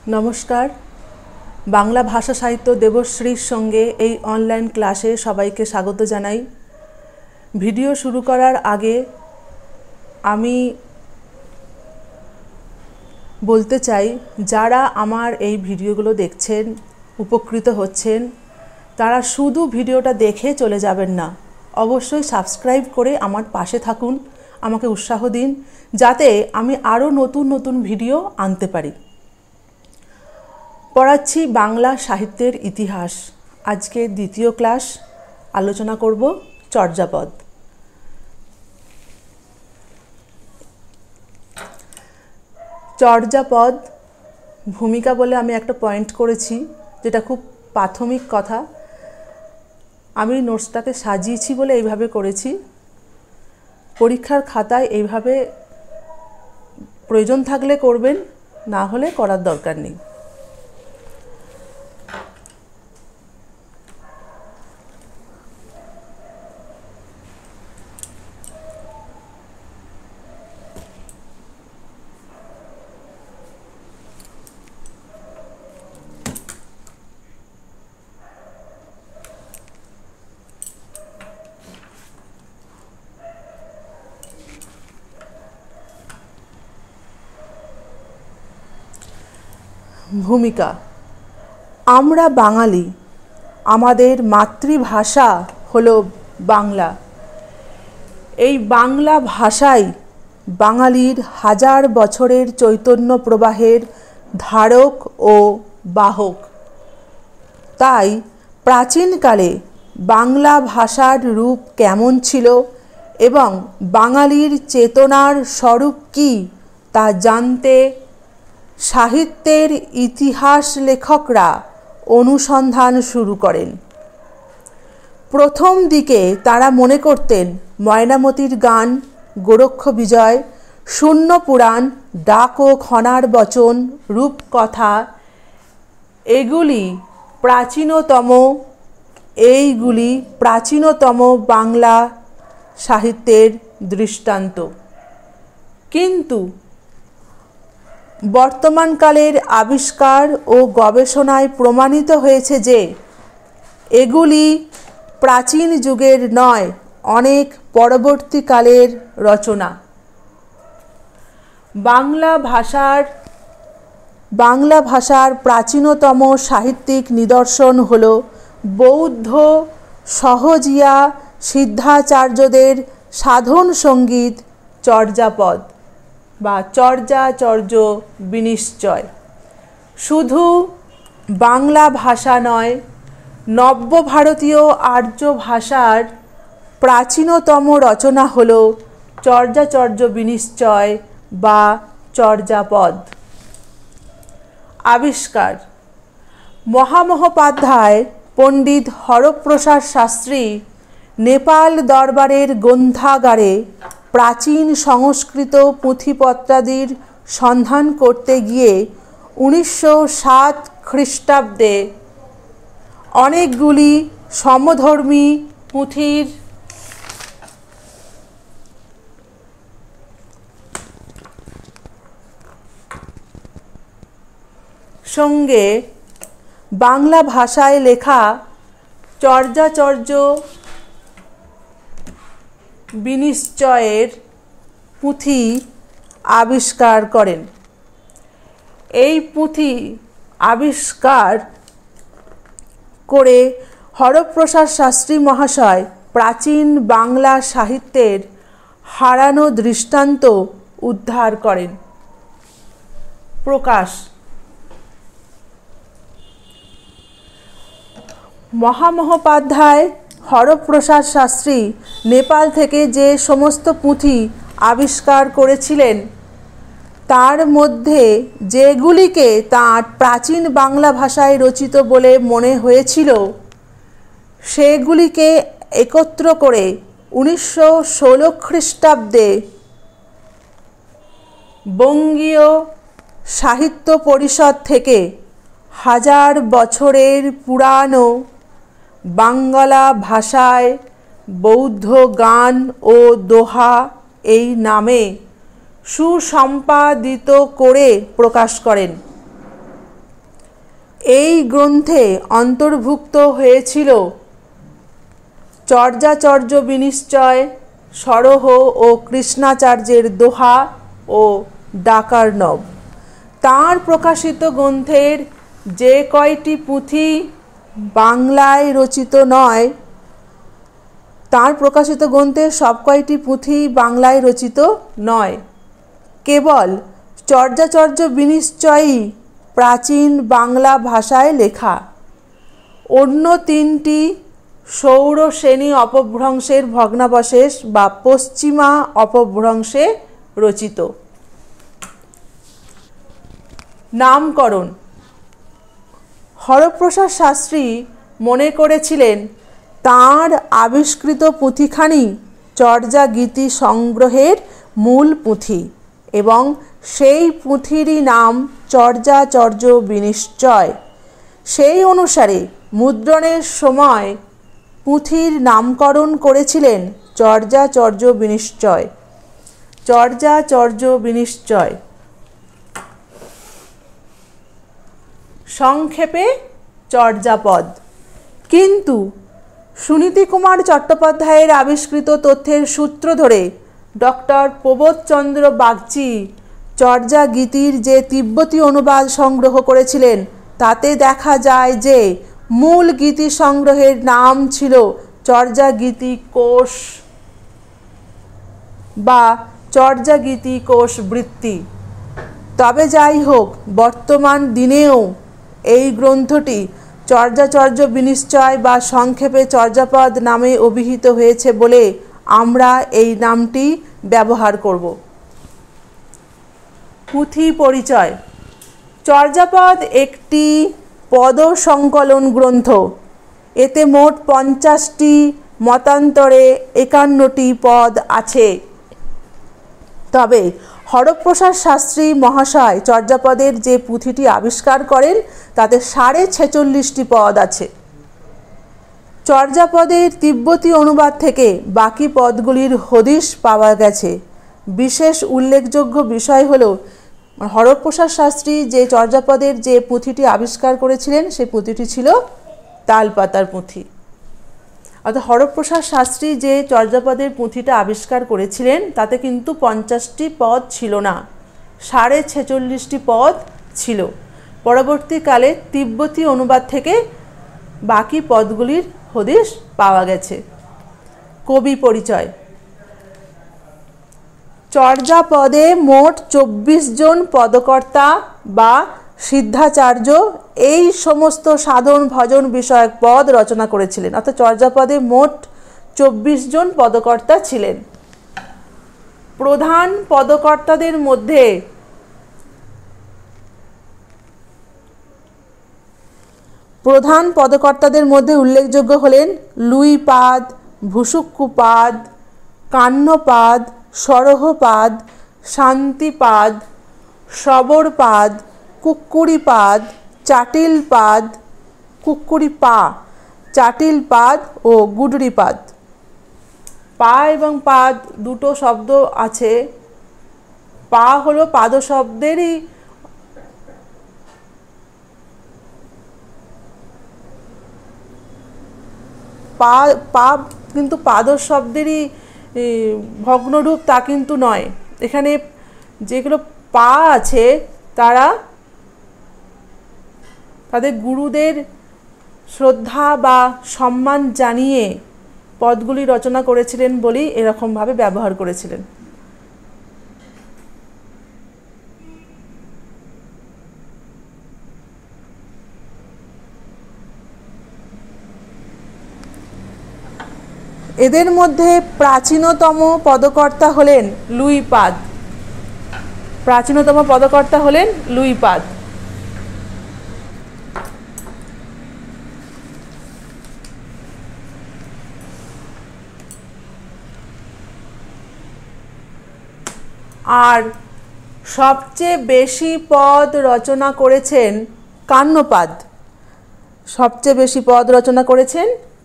नमस्कार बांगला भाषा साहित्य देवश्रीर संगे এই অনলাইন ক্লাসে সবাইকে স্বাগত জানাই। ভিডিও শুরু করার আগে আমি বলতে চাই যারা আমার এই ভিডিওগুলো দেখছেন উপকৃত হচ্ছেন তারা শুধু ভিডিওটা দেখে চলে যাবেন না, অবশ্যই সাবস্ক্রাইব করে আমার পাশে থাকুন, আমাকে উৎসাহ দিন যাতে আমি আরও নতুন নতুন ভিডিও আনতে পারি। পড়াচ্ছি বাংলা সাহিত্যের ইতিহাস। আজকে দ্বিতীয় ক্লাস, আলোচনা করব চর্যাপদ। চর্যাপদ ভূমিকা বলে আমি একটা পয়েন্ট করেছি, যেটা খুব প্রাথমিক কথা। আমি নোটসটাকে সাজিয়েছি বলে এইভাবে করেছি। পরীক্ষার খাতায় এইভাবে প্রয়োজন থাকলে করবেন, না হলে করার দরকার নেই। ভূমিকা। আমরা বাঙালি, আমাদের মাতৃভাষা হলো বাংলা। এই বাংলা ভাষাই বাঙালির হাজার বছরের চৈতন্য প্রবাহের ধারক ও বাহক। তাই প্রাচীনকালে বাংলা ভাষার রূপ কেমন ছিল এবং বাঙালির চেতনার স্বরূপ কী তা জানতে সাহিত্যের ইতিহাস লেখকরা অনুসন্ধান শুরু করেন। প্রথম দিকে তারা মনে করতেন ময়নামতির গান, গোরক্ষ বিজয়, শূন্য পুরাণ, ডাক ও খনার বচন, রূপকথা এইগুলি প্রাচীনতম বাংলা সাহিত্যের দৃষ্টান্ত। কিন্তু বর্তমানকালের আবিষ্কার ও গবেষণায় প্রমাণিত হয়েছে যে এগুলি প্রাচীন যুগের নয়, অনেক পরবর্তীকালের রচনা। বাংলা ভাষার প্রাচীনতম সাহিত্যিক নিদর্শন হল বৌদ্ধ সহজিয়া সিদ্ধাচার্যদের সাধন সঙ্গীত চর্যাপদ বা চর্যাচর্য বিনিশ্চয়। শুধু বাংলা ভাষা নয়, নব্য ভারতীয় আর্য ভাষার প্রাচীনতম রচনা হল চর্যাচর্য বিনিশ্চয় বা চর্যাপদ। আবিষ্কার। মহামহোপাধ্যায় পণ্ডিত হরপ্রসাদ শাস্ত্রী নেপাল দরবারের গ্রন্থাগারে প্রাচীন সংস্কৃত পুঁথিপত্রাদির সন্ধান করতে গিয়ে 1907 খ্রিস্টাব্দে অনেকগুলি সমধর্মী পুঁথির সঙ্গে বাংলা ভাষায় লেখা চর্যাচর্য বিনিশ্চয়ের পুঁথি আবিষ্কার করেন। এই পুঁথি আবিষ্কার করে হরপ্রসাদ শাস্ত্রী মহাশয় প্রাচীন বাংলা সাহিত্যের হারানো দৃষ্টান্ত উদ্ধার করেন। প্রকাশ। মহামহোপাধ্যায় হরপ্রসাদ শাস্ত্রী নেপাল থেকে যে সমস্ত পুঁথি আবিষ্কার করেছিলেন তার মধ্যে যেগুলিকে তাঁর প্রাচীন বাংলা ভাষায় রচিত বলে মনে হয়েছিল সেগুলিকে একত্র করে 1916 খ্রিস্টাব্দে বঙ্গীয় সাহিত্য পরিষদ থেকে হাজার বছরের পুরানো বাংলা ভাষায় বৌদ্ধ গান ও দোহা এই নামে সুসম্পাদিত করে প্রকাশ করেন। এই গ্রন্থে অন্তর্ভুক্ত হয়েছিল চর্যাচর্য বিনিশ্চয়, সরহ ও কৃষ্ণাচার্যের দোহা ও ডাকার্ণব। তাঁর প্রকাশিত গ্রন্থের যে কয়টি পুঁথি বাংলায় রচিত নয়, তাঁর প্রকাশিত গ্রন্থের সব কয়টি পুঁথি বাংলায় রচিত নয়, কেবল চর্যাচর্য বিনিশ্চয়ই প্রাচীন বাংলা ভাষায় লেখা। অন্য তিনটি সৌরসেনী অপভ্রংশের ভগ্নাবশেষ বা পশ্চিমা অপভ্রংশে রচিত। নামকরণ। হরপ্রসাদ শাস্ত্রী মনে করেছিলেন তাঁর আবিষ্কৃত পুঁথিখানি চর্যা গীতি সংগ্রহের মূল পুঁথি এবং সেই পুঁথিরই নাম চর্যাচর্য বিনিশ্চয়। সেই অনুসারে মুদ্রণের সময় পুঁথির নামকরণ করেছিলেন চর্যাচর্য বিনিশ্চয়। চর্যাচর্য বিনিশ্চয়। সংক্ষেপে চর্যাপদ। কিন্তু সুনীতি কুমার চট্টোপাধ্যায়ের আবিষ্কৃত তথ্যের সূত্র ধরে ডক্টর প্রবোধচন্দ্র বাগচি চর্যা গীতির যে তিব্বতী অনুবাদ সংগ্রহ করেছিলেন তাতে দেখা যায় যে মূল গীতি সংগ্রহের নাম ছিল চর্যা গীতি কোষ বা চর্যা গীতি কোষ বৃত্তি। তবে যাই হোক, বর্তমান দিনেও এই গ্রন্থটি চর্যাচর্য বিনিশ্চয় বা সংক্ষেপে চর্যাপদ নামে অভিহিত হয়েছে বলে আমরা এই নামটি ব্যবহার করব। পুঁথি পরিচয়। চর্যাপদ একটি পদ সংকলন গ্রন্থ। এতে মোট 50টি মতান্তরে 51টি পদ আছে। তবে হরপ্রসাদ শাস্ত্রী মহাশয় চর্যাপদের যে পুঁথিটি আবিষ্কার করেন তাতে 46.5টি পদ আছে। চর্যাপদের তিব্বতী অনুবাদ থেকে বাকি পদগুলির হদিশ পাওয়া গেছে। বিশেষ উল্লেখযোগ্য বিষয় হল হরপ্রসাদ শাস্ত্রী যে চর্যাপদের যে পুঁথিটি আবিষ্কার করেছিলেন সেই পুঁথিটি ছিল তালপাতার পুঁথি। অর্থাৎ হরপ্রসাদ শাস্ত্রী যে চর্যাপদের পুঁথিটা আবিষ্কার করেছিলেন তাতে কিন্তু 50টি পদ ছিল না, 46.5টি পদ ছিল। পরবর্তীকালে তিব্বতী অনুবাদ থেকে বাকি পদগুলির হদিশ পাওয়া গেছে। কবি পরিচয়। চর্যাপদে মোট 24 জন পদকর্তা বা সিদ্ধাচার্য এই সমস্ত সাধন ভজন বিষয়ক পদ রচনা করেছিলেন। অর্থাৎ চর্যাপদে মোট 24 জন পদকর্তা ছিলেন। প্রধান পদকর্তাদের মধ্যে উল্লেখযোগ্য হলেন লুইপাদ, ভুসুক্কুপাদ, কান্নপাদ, সরহপাদ, শান্তিপাদ, সবরপাদ, কুক্কুরিপাদ, চাটিলপাদ, চাটিলপাদ ও গুডরিপাদ। পা এবং পাদ দুটো শব্দ আছে। পা হলো পাদ শব্দেরই পা কিন্তু পাদ শব্দেরই ভগ্নরূপ তা কিন্তু নয়। এখানে যেগুলো পা আছে তাদের গুরুদের শ্রদ্ধা বা সম্মান জানিয়ে পদগুলি রচনা করেছিলেন বলেই এরকমভাবে ব্যবহার করেছিলেন। এদের মধ্যে প্রাচীনতম পদকর্তা হলেন লুইপাদ। আর সবচেয়ে বেশি পদ রচনা করেছেন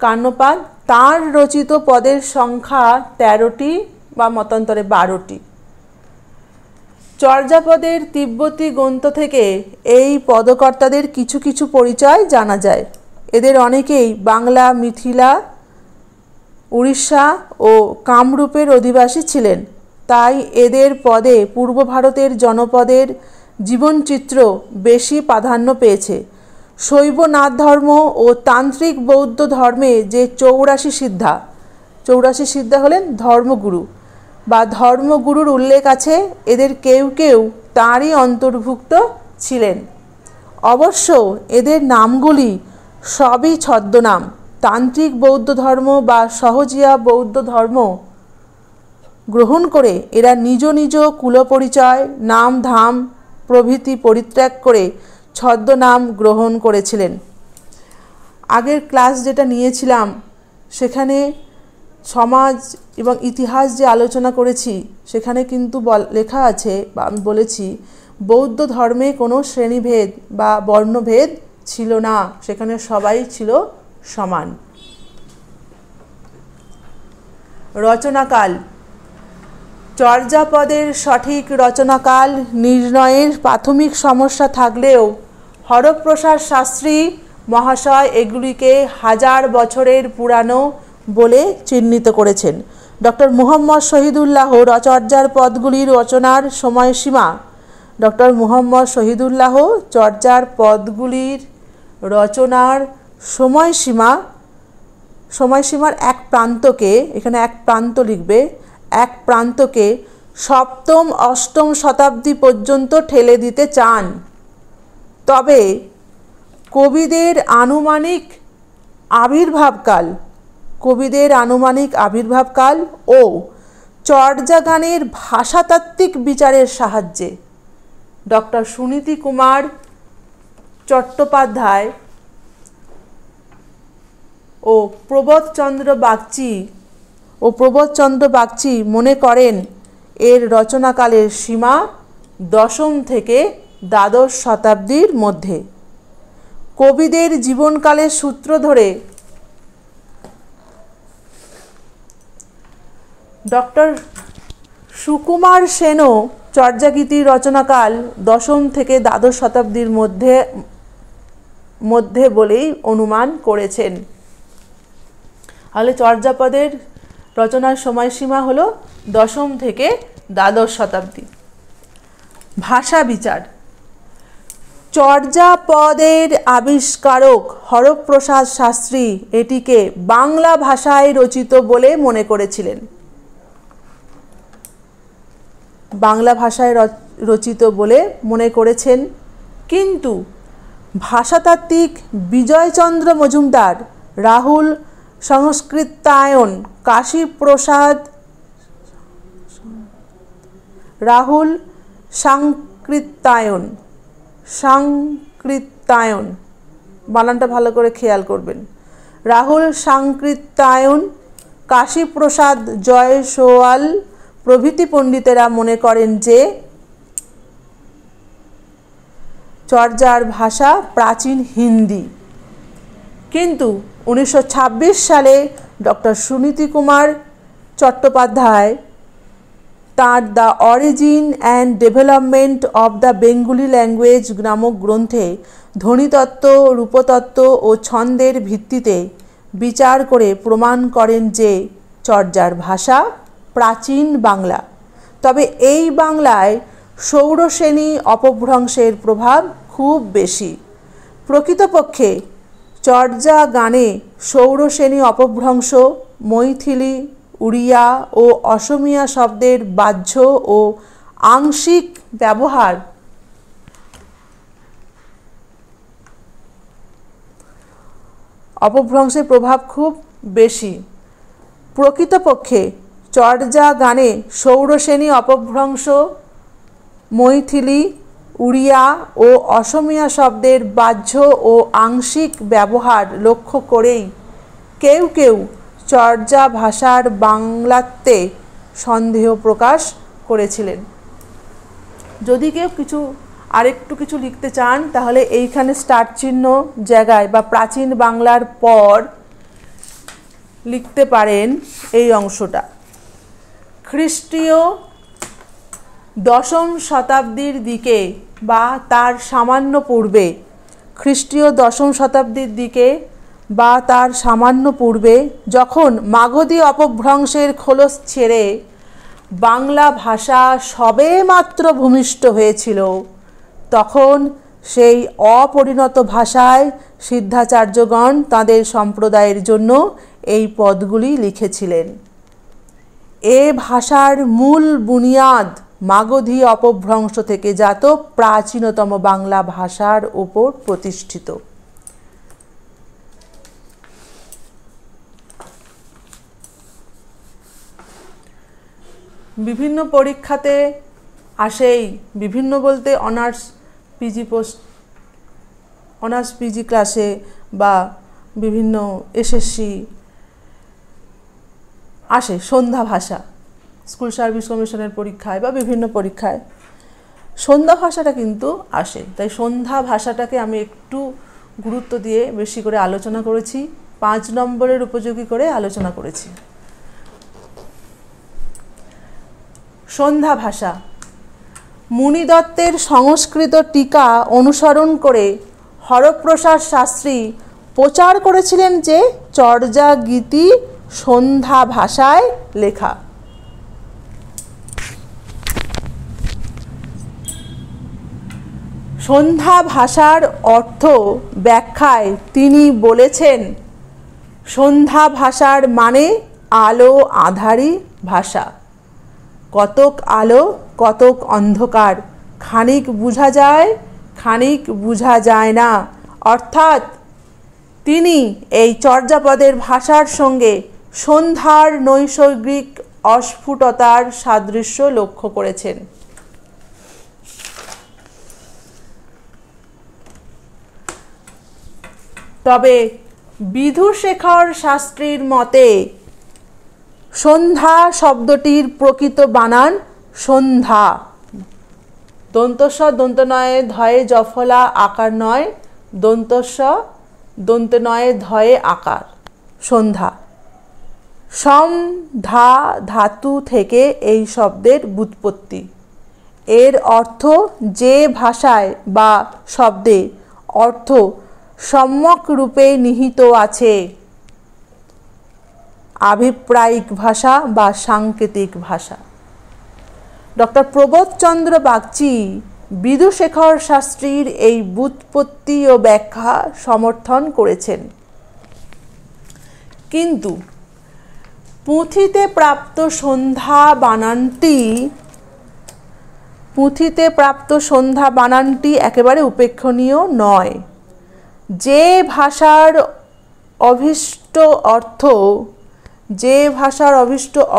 কান্নপাদ। তার রচিত পদের সংখ্যা 13টি বা মতান্তরে 12টি। চর্যাপদের তিব্বতী গ্রন্থ থেকে এই পদকর্তাদের কিছু কিছু পরিচয় জানা যায়। এদের অনেকেই বাংলা, মিথিলা, উড়িষ্যা ও কামরূপের অধিবাসী ছিলেন। তাই এদের পদে পূর্ব ভারতের জনপদের জীবনচিত্র বেশি প্রাধান্য পেয়েছে। শৈব নাথ ধর্ম ও তান্ত্রিক বৌদ্ধ ধর্মে যে 84 সিদ্ধা হলেন ধর্মগুরু বা ধর্মগুরুর উল্লেখ আছে, এদের কেউ কেউ তাঁরই অন্তর্ভুক্ত ছিলেন। অবশ্য এদের নামগুলি সবই ছদ্মনাম। তান্ত্রিক বৌদ্ধ ধর্ম বা সহজিয়া বৌদ্ধ ধর্ম গ্রহণ করে এরা নিজ নিজ কুলপরিচয়, নাম ধাম প্রভৃতি পরিত্যাগ করে ছদ্মনাম গ্রহণ করেছিলেন। আগের ক্লাস যেটা নিয়েছিলাম সেখানে সমাজ এবং ইতিহাস যে আলোচনা করেছি সেখানে কিন্তু লেখা আছে বা আমি বলেছি বৌদ্ধ ধর্মে কোনো শ্রেণীভেদ বা বর্ণভেদ ছিল না, সেখানে সবাই ছিল সমান। রচনাকাল। চর্যাপদের সঠিক রচনাকাল নির্ণয়ের প্রাথমিক সমস্যা থাকলেও হরপ্রসাদ শাস্ত্রী মহাশয় এগুলিকে 1000 বছরের পুরানো বলে চিহ্নিত করেছেন। ডক্টর মুহম্মদ শহীদুল্লাহ চর্যাপদগুলির রচনার সময়সীমা। ডক্টর মুহম্মদ শহীদুল্লাহ চর্যাপদগুলির রচনার সময়সীমার এক প্রান্তকে, এখানে এক প্রান্ত লিখবে, এক প্রান্তকে 7ম 8ম শতাব্দী পর্যন্ত ঠেলে দিতে চান। তবে কবিদের আনুমানিক আবির্ভাবকাল ও চর্যাগানের ভাষাতাত্ত্বিক বিচারের সাহায্যে ডক্টর সুনীতি কুমার চট্টোপাধ্যায় ও প্রবোধচন্দ্র বাগচি মনে করেন এর রচনাকালের সীমা 10ম থেকে দ্বাদশ শতাব্দীর মধ্যে। কবিদের জীবনকালের সূত্র ধরে ডক্টর সুকুমার সেনও চর্যাগীতির রচনাকাল 10ম থেকে দ্বাদশ শতাব্দীর মধ্যে বলেই অনুমান করেছেন। তাহলে চর্যাপদের রচনার সময়সীমা হলো 10ম থেকে দ্বাদশ শতাব্দী। ভাষা বিচার। চর্যাপদের আবিষ্কারক হরপ্রসাদ শাস্ত্রী এটিকে বাংলা ভাষায় রচিত বলে মনে করেছিলেন। বাংলা ভাষায় রচিত বলে মনে করেছেন, কিন্তু ভাষাতাত্ত্বিক বিজয়চন্দ্র মজুমদার, রাহুল সংস্কৃতায়ন, কাশীপ্রসাদ সাংকৃত্যায়ন বানানটা ভালো করে খেয়াল করবেন। রাহুল সাংকৃত্যায়ন, কাশীপ্রসাদ জয়সওয়াল প্রভৃতি পণ্ডিতেরা মনে করেন যে চর্যার ভাষা প্রাচীন হিন্দি। কিন্তু 1926 সালে ডক্টর সুনীতি কুমার চট্টোপাধ্যায় তাঁর the origin and development of the Bengali language নামক গ্রন্থে ধ্বনিতত্ত্ব, রূপতত্ত্ব ও ছন্দের ভিত্তিতে বিচার করে প্রমাণ করেন যে চর্যার ভাষা প্রাচীন বাংলা। তবে এই বাংলায় ষৌড়শ্রেণী অপভ্রংশের প্রভাব খুব বেশি। প্রকৃতপক্ষে চর্যা গানে ষৌড়শ্রেণী অপভ্রংশ মৈথিলি, উড়িয়া ও অসমিয়া শব্দের বাহ্য ও আংশিক ব্যবহার অপভ্রংশের প্রভাব খুব বেশি। প্রকৃতপক্ষে চর্যা গানে ষৌড়শ্রেণী অপভ্রংশ মৈথিলি, উড়িয়া ও অসমিয়া শব্দের বাহ্য ও আংশিক ব্যবহার লক্ষ্য করেই কেউ কেউ চর্যা ভাষার বাংলাত্বে সন্দেহ প্রকাশ করেছিলেন। যদি কেউ আরেকটু কিছু লিখতে চান তাহলে এইখানে স্টার চিহ্ন জায়গায় বা প্রাচীন বাংলার পর লিখতে পারেন এই অংশটা। খ্রিস্টীয় দশম শতাব্দীর দিকে বা তার সামান্য পূর্বে, খ্রিস্টীয় দশম শতাব্দীর দিকে বা তার সামান্য পূর্বে, যখন মাগধী অপভ্রংশের খোলস ছেড়ে বাংলা ভাষা সবেমাত্র ভূমিষ্ঠ হয়েছিল, তখন সেই অপরিণত ভাষায় সিদ্ধাচার্যগণ তাঁদের সম্প্রদায়ের জন্য এই পদগুলি লিখেছিলেন। এ ভাষার মূল বুনিয়াদ মাগধী অপভ্রংশ থেকে জাত প্রাচীনতম বাংলা ভাষার উপর প্রতিষ্ঠিত। বিভিন্ন পরীক্ষাতে আসেই, বিভিন্ন বলতে অনার্স পিজি ক্লাসে বা বিভিন্ন এসএসসি আসে সন্ধ্যা ভাষা, স্কুল সার্ভিস কমিশনের পরীক্ষায় বা বিভিন্ন পরীক্ষায় সন্ধ্যা ভাষাটা কিন্তু আসে। তাই সন্ধ্যা ভাষাটাকে আমি একটু গুরুত্ব দিয়ে বেশি করে আলোচনা করেছি, 5 নম্বরের উপযোগী করে আলোচনা করেছি। সন্ধ্যা ভাষা মুনি দত্তের সংস্কৃত টিকা অনুসরণ করে হরপ্রসাদ শাস্ত্রী প্রচার করেছিলেন যে চর্যা গীতি সন্ধ্যা ভাষায় লেখা। সন্ধ্যা ভাষার অর্থ ব্যাখ্যায় তিনি বলেছেন, সন্ধ্যা ভাষার মানে আলো আঁধারি ভাষা। কতক আলো কতক অন্ধকার, খানিক বোঝা যায় খানিক বোঝা যায় না। অর্থাৎ তিনি এই চর্যাপদের ভাষার সঙ্গে সন্ধ্যার নৈসর্গিক অস্ফুটতার সাদৃশ্য লক্ষ্য করেছেন। তবে বিধুশেখর শাস্ত্রীর মতে সন্ধ্যা শব্দটির প্রকৃত বানান সন্ধ্যা, দন্তস্ব দন্তনয়ে ধয়ে জফলা আকার নয়, দন্তস্ব দন্তনয়ে ধয়ে আকার, সন্ধ্যা। সমধা ধাতু থেকে এই শব্দের ব্যুৎপত্তি। এর অর্থ যে ভাষায় বা শব্দে অর্থ সম্যক রূপে নিহিত আছে, আভিপ্রায়িক ভাষা বা সাংকেতিক ভাষা। ডক্টর প্রবোধচন্দ্র বাগচি বিধুশেখর শাস্ত্রীর এই ব্যুৎপত্তি ও ব্যাখ্যা সমর্থন করেছেন। কিন্তু পুঁথিতে প্রাপ্ত সন্ধ্যা বানানটি একেবারে উপেক্ষণীয় নয়। যে ভাষার অভীষ্ট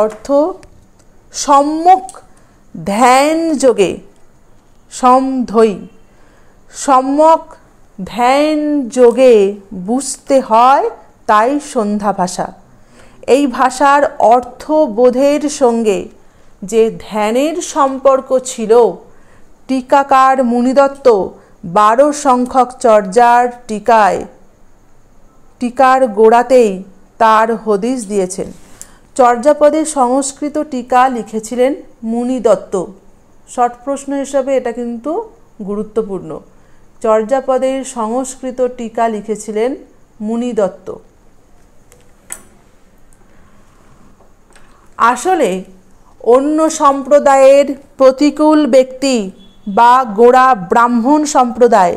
অর্থ সম্যক ধ্যান যোগে সম্যক ধ্যান যোগে বুঝতে হয়, তাই সন্ধ্যা ভাষা। এই ভাষার অর্থবোধের সঙ্গে যে ধ্যানের সম্পর্ক ছিল, টিকাকার মুনিদত্ত 12 সংখ্যক চর্যার টিকার গোড়াতেই তার হদিস দিয়েছেন। চর্যাপদের সংস্কৃত টিকা লিখেছিলেন মুনিদত্ত। শর্ট প্রশ্ন হিসাবে এটা কিন্তু গুরুত্বপূর্ণ। চর্যাপদের সংস্কৃত টিকা লিখেছিলেন মুনিদত্ত। আসলে অন্য সম্প্রদায়ের প্রতিকূল ব্যক্তি বা গোড়া ব্রাহ্মণ সম্প্রদায়,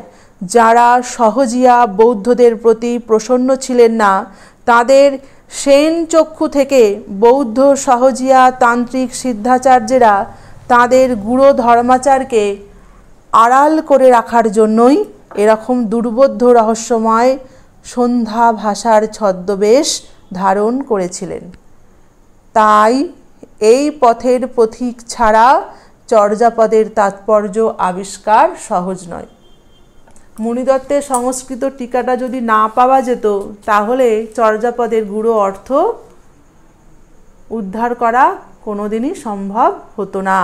যারা সহজিয়া বৌদ্ধদের প্রতি প্রসন্ন ছিলেন না, তাদের সেন চক্ষু থেকে বৌদ্ধ সহজিয়া তান্ত্রিক সিদ্ধাচার্যেরা তাদের গুরু ধর্মাচারকে আড়াল করে রাখার জন্যই এরকম দুর্বোধ্য রহস্যময় সন্ধ্যা ভাষার ছদ্মবেশ ধারণ করেছিলেন। তাই এই পথের পথিক ছাড়া চর্যাপদের তাৎপর্য আবিষ্কার সহজ নয়। মুনিদত্তের সংস্কৃত টিকাটা যদি না পাওয়া যেত, তাহলে চর্যাপদের গূঢ় অর্থ উদ্ধার করা কোনোদিনই সম্ভব হতো না।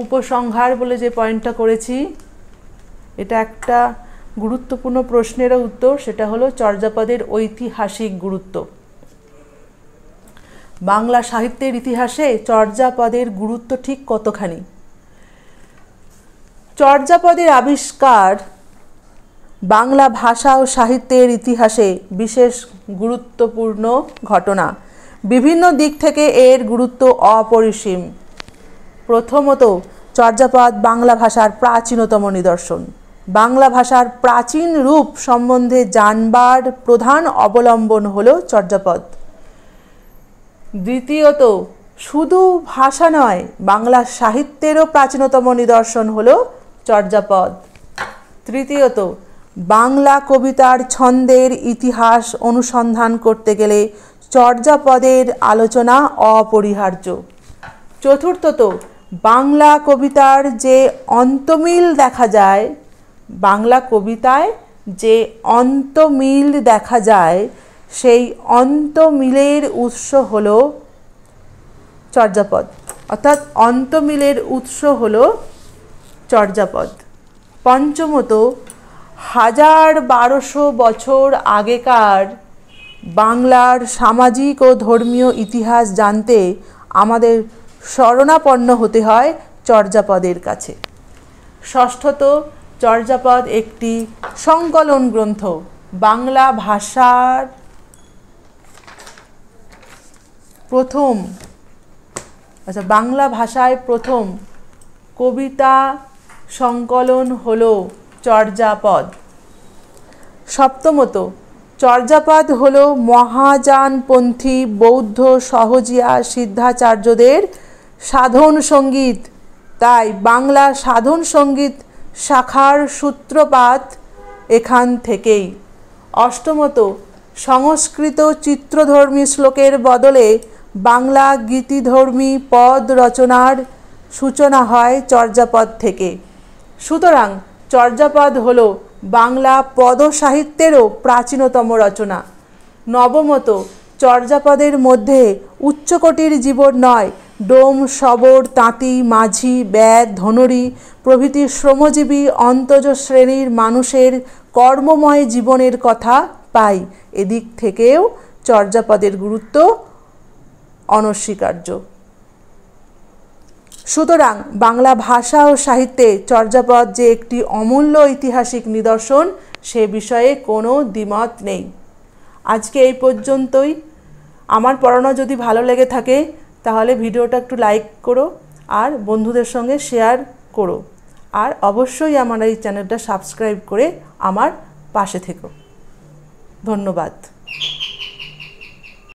উপসংহার বলে যে পয়েন্টটা করেছি, এটা একটা গুরুত্বপূর্ণ প্রশ্নেরও উত্তর। সেটা হলো চর্যাপদের ঐতিহাসিক গুরুত্ব। বাংলা সাহিত্যের ইতিহাসে চর্যাপদের গুরুত্ব ঠিক কতখানি? চর্যাপদের আবিষ্কার বাংলা ভাষা ও সাহিত্যের ইতিহাসে বিশেষ গুরুত্বপূর্ণ ঘটনা। বিভিন্ন দিক থেকে এর গুরুত্ব অপরিসীম। প্রথমত, চর্যাপদ বাংলা ভাষার প্রাচীনতম নিদর্শন। বাংলা ভাষার প্রাচীন রূপ সম্বন্ধে জানবার প্রধান অবলম্বন হল চর্যাপদ। দ্বিতীয়ত, শুধু ভাষা নয়, বাংলা সাহিত্যেরও প্রাচীনতম নিদর্শন হল চর্যাপদ। তৃতীয়ত, বাংলা কবিতার ছন্দের ইতিহাস অনুসন্ধান করতে গেলে চর্যাপদের আলোচনা অপরিহার্য। চতুর্থত, বাংলা কবিতার যে অন্তমিল দেখা যায়, বাংলা কবিতায় যে অন্তমিল দেখা যায়, সেই অন্তমিলের উৎস হল চর্যাপদ, অর্থাৎ অন্তমিলের উৎস হল চর্যাপদ। পঞ্চমত, 1200 বছর আগেকার বাংলার সামাজিক ও ধর্মীয় ইতিহাস জানতে আমাদের শরণাপন্ন হতে হয় চর্যাপদের কাছে। ষষ্ঠত, চর্যাপদ একটি সংকলন গ্রন্থ। বাংলা ভাষায় প্রথম কবিতা সংকলন হল চর্যাপদ। সপ্তমত, চর্যাপদ হল মহাযানপন্থী বৌদ্ধ সহজিয়া সিদ্ধাচার্যদের সাধন সঙ্গীত। তাই বাংলা সাধন সঙ্গীত শাখার সূত্রপাত এখান থেকেই। অষ্টমত, সংস্কৃত চিত্রধর্মী শ্লোকের বদলে বাংলা গীতিধর্মী পদ রচনার সূচনা হয় চর্যাপদ থেকে। সুতরাং চর্যাপদ হল বাংলা পদ সাহিত্যেরও প্রাচীনতম রচনা। নবমত, চর্যাপদের মধ্যে উচ্চকোটির জীবন নয়, ডোম, শবর, তাঁতি, মাঝি, বেদ, ধনরি প্রভৃতি শ্রমজীবী অন্তজ শ্রেণীর মানুষের কর্মময় জীবনের কথা পাই। এদিক থেকেও চর্যাপদের গুরুত্ব অনস্বীকার্য। সুতরাং বাংলা ভাষা ও সাহিত্যে চর্যাপদ যে একটি অমূল্য ঐতিহাসিক নিদর্শন, সে বিষয়ে কোনো দ্বিমত নেই। আজকে এই পর্যন্তই। আমার পড়ানো যদি ভালো লেগে থাকে তাহলে ভিডিওটা একটু লাইক করো আর বন্ধুদের সঙ্গে শেয়ার করো, আর অবশ্যই আমার এই চ্যানেলটা সাবস্ক্রাইব করে আমার পাশে থেকো। ধন্যবাদ।